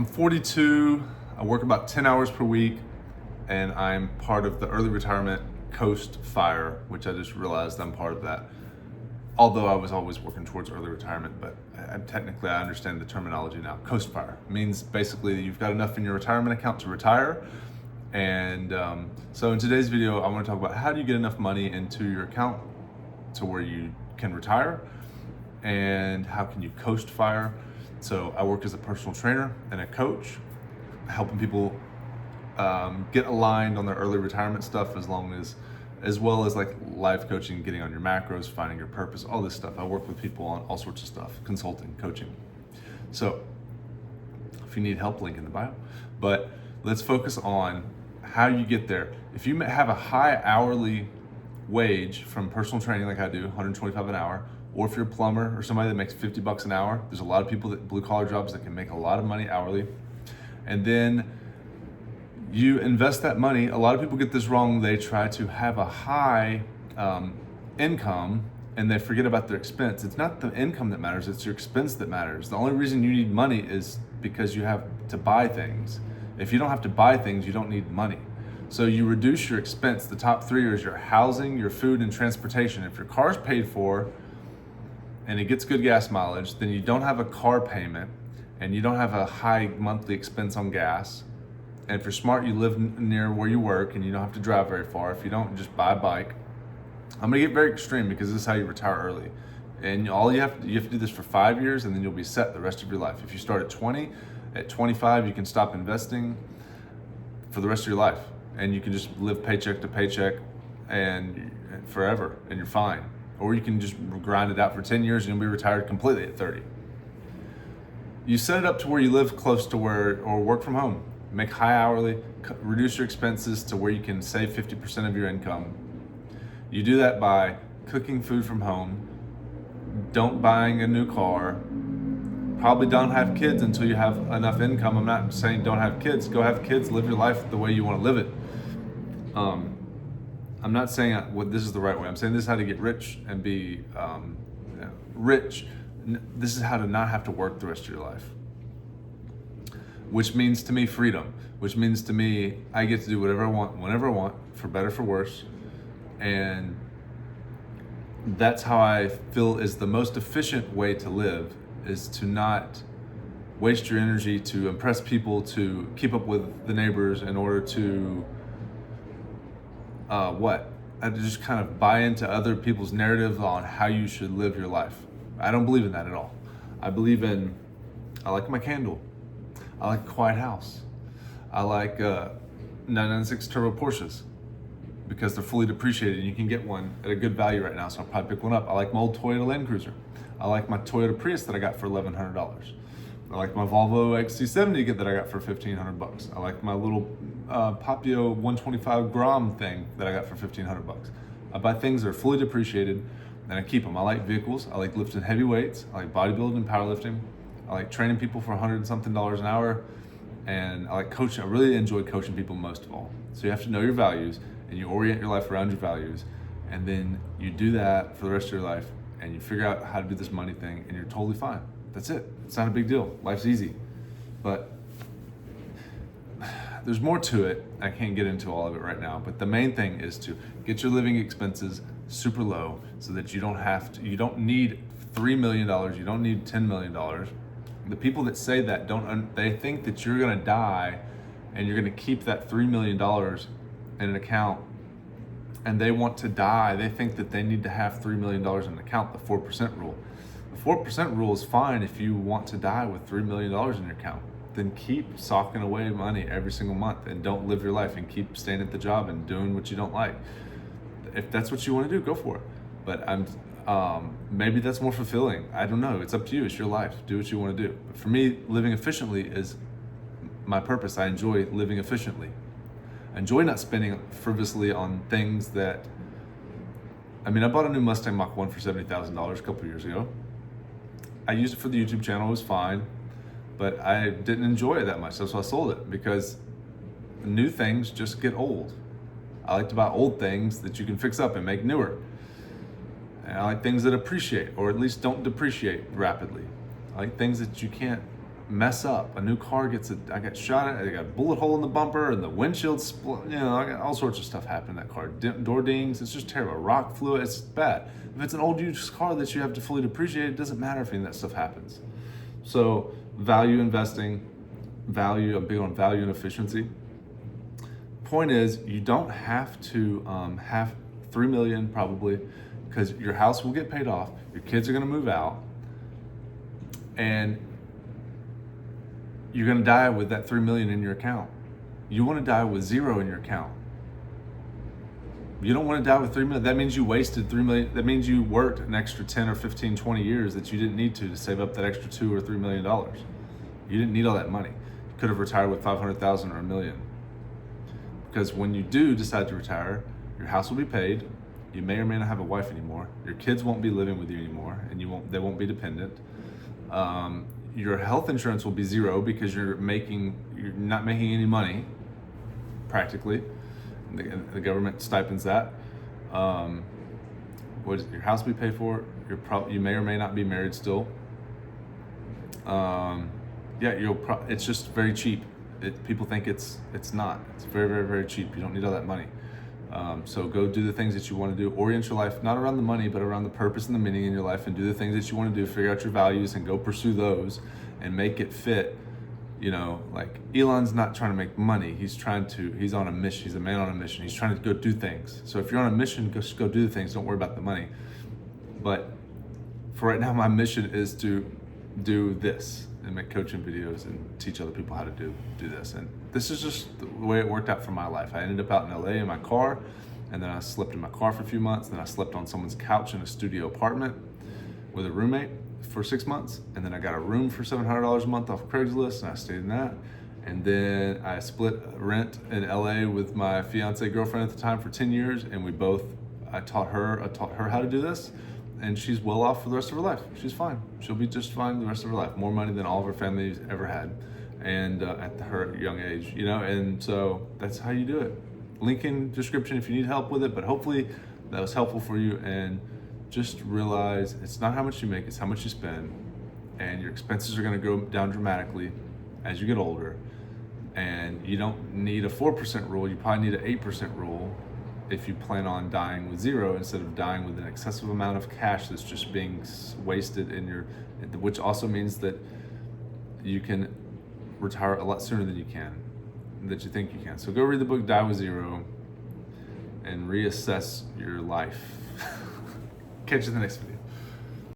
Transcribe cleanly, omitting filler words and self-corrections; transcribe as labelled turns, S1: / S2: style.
S1: I'm 42, I work about 10 hours per week, and I'm part of the early retirement Coast Fire, which I just realized I'm part of that. Although I was always working towards early retirement, but I understand the terminology now. Coast Fire means basically you've got enough in your retirement account to retire. And so in today's video, I want to talk about how do you get enough money into your account to where you can retire, and how can you coast fire. So I work as a personal trainer and a coach, helping people get aligned on their early retirement stuff, as well as like life coaching, getting on your macros, finding your purpose, all this stuff. I work with people on all sorts of stuff, consulting, coaching. So if you need help, link in the bio. But let's focus on how you get there. If you have a high hourly wage from personal training like I do, 125 an hour, or if you're a plumber or somebody that makes 50 bucks an hour, there's a lot of people that blue collar jobs that can make a lot of money hourly. And then you invest that money. A lot of people get this wrong. They try to have a high income and they forget about their expense. It's not the income that matters, it's your expense that matters. The only reason you need money is because you have to buy things. If you don't have to buy things, you don't need money. So you reduce your expense. The top three is your housing, your food, and transportation. If your car's paid for and it gets good gas mileage, then you don't have a car payment and you don't have a high monthly expense on gas. And if you're smart, you live near where you work and you don't have to drive very far. If you don't, just buy a bike. I'm gonna get very extreme because this is how you retire early. And you have to do this for 5 years and then you'll be set the rest of your life. If you start at 20, at 25, you can stop investing for the rest of your life. And you can just live paycheck to paycheck and forever and you're fine. Or you can just grind it out for 10 years and you'll be retired completely at 30. You set it up to where you live close to where, or work from home. Make high hourly, reduce your expenses to where you can save 50% of your income. You do that by cooking food from home, don't buying a new car, probably don't have kids until you have enough income. I'm not saying don't have kids, go have kids, live your life the way you want to live it. I'm not saying this is the right way. I'm saying this is how to get rich and be rich. This is how to not have to work the rest of your life. Which means to me freedom. Which means to me I get to do whatever I want, whenever I want, for better, for worse. And that's how I feel is the most efficient way to live, is to not waste your energy to impress people, to keep up with the neighbors in order to I just kind of buy into other people's narrative on how you should live your life. I don't believe in that at all. I like my candle. I like a quiet house. I like 996 turbo Porsches because they're fully depreciated and you can get one at a good value right now, so I'll probably pick one up. I like my old Toyota Land Cruiser. I like my Toyota Prius that I got for $1,100. I like my Volvo XC70 that I got for $1,500. I like my little Papio 125 Grom thing that I got for $1,500. I buy things that are fully depreciated and I keep them. I like vehicles. I like lifting heavy weights. I like bodybuilding and powerlifting. I like training people for $100 and something an hour. And I like coaching. I really enjoy coaching people most of all. So you have to know your values and you orient your life around your values. And then you do that for the rest of your life and you figure out how to do this money thing and you're totally fine. That's it. It's not a big deal. Life's easy. But there's more to it. I can't get into all of it right now. But the main thing is to get your living expenses super low so that you don't need $3 million. You don't need $10 million. The people that say that they think that you're going to die and you're going to keep that $3 million in an account and they want to die. They think that they need to have $3 million in an account, the 4% rule. The 4% rule is fine if you want to die with $3 million in your account. Then keep socking away money every single month and don't live your life and keep staying at the job and doing what you don't like. If that's what you want to do, go for it. But maybe that's more fulfilling. I don't know. It's up to you. It's your life. Do what you want to do. But for me, living efficiently is my purpose. I enjoy living efficiently. I enjoy not spending frivolously on things that. I bought a new Mustang Mach 1 for $70,000 a couple years ago. I used it for the YouTube channel. It was fine, but I didn't enjoy it that much. So I sold it because new things just get old. I like to buy old things that you can fix up and make newer. And I like things that appreciate, or at least don't depreciate rapidly. I like things that you can't mess up. A new car I got shot at, I got a bullet hole in the bumper and the windshield split, I got all sorts of stuff happen in that car. Door dings, it's just terrible. Rock flew, it's bad. If it's an old used car that you have to fully depreciate, it doesn't matter if any of that stuff happens. So value investing, I'm big on value and efficiency. Point is, you don't have to have $3 million probably, because your house will get paid off, your kids are gonna move out, and you're gonna die with that $3 million in your account. You wanna die with zero in your account. You don't wanna die with $3 million. That means you wasted $3 million. That means you worked an extra 10 or 15, 20 years that you didn't need to save up that extra $2 or $3 million. You didn't need all that money. You could have retired with 500,000 or $1 million. Because when you do decide to retire, your house will be paid. You may or may not have a wife anymore. Your kids won't be living with you anymore, and they won't be dependent. Your health insurance will be zero because you're not making any money, practically. The government stipends that. Your house will be paid for? You may or may not be married still. It's just very cheap. People think it's not. It's very, very, very cheap. You don't need all that money. So go do the things that you want to do. Orient your life, not around the money, but around the purpose and the meaning in your life, and do the things that you want to do. Figure out your values and go pursue those and make it fit. Like Elon's not trying to make money. He's on a mission. He's a man on a mission. He's trying to go do things. So if you're on a mission, just go do the things. Don't worry about the money. But for right now, my mission is to do this and make coaching videos and teach other people how to do this. And this is just the way it worked out for my life. I ended up out in LA in my car, and then I slept in my car for a few months. Then I slept on someone's couch in a studio apartment with a roommate for 6 months. And then I got a room for $700 a month off Craigslist, and I stayed in that. And then I split rent in LA with my girlfriend at the time for 10 years. And I taught her how to do this. And she's well off for the rest of her life. She's fine. She'll be just fine the rest of her life. More money than all of her family ever had, and at her young age, And so that's how you do it. Link in description if you need help with it. But hopefully that was helpful for you. And just realize it's not how much you make; it's how much you spend. And your expenses are going to go down dramatically as you get older. And you don't need a 4% rule. You probably need an 8% rule. If you plan on dying with zero instead of dying with an excessive amount of cash that's just being wasted which also means that you can retire a lot sooner than you think you can. So go read the book Die with Zero and reassess your life. Catch you in the next video.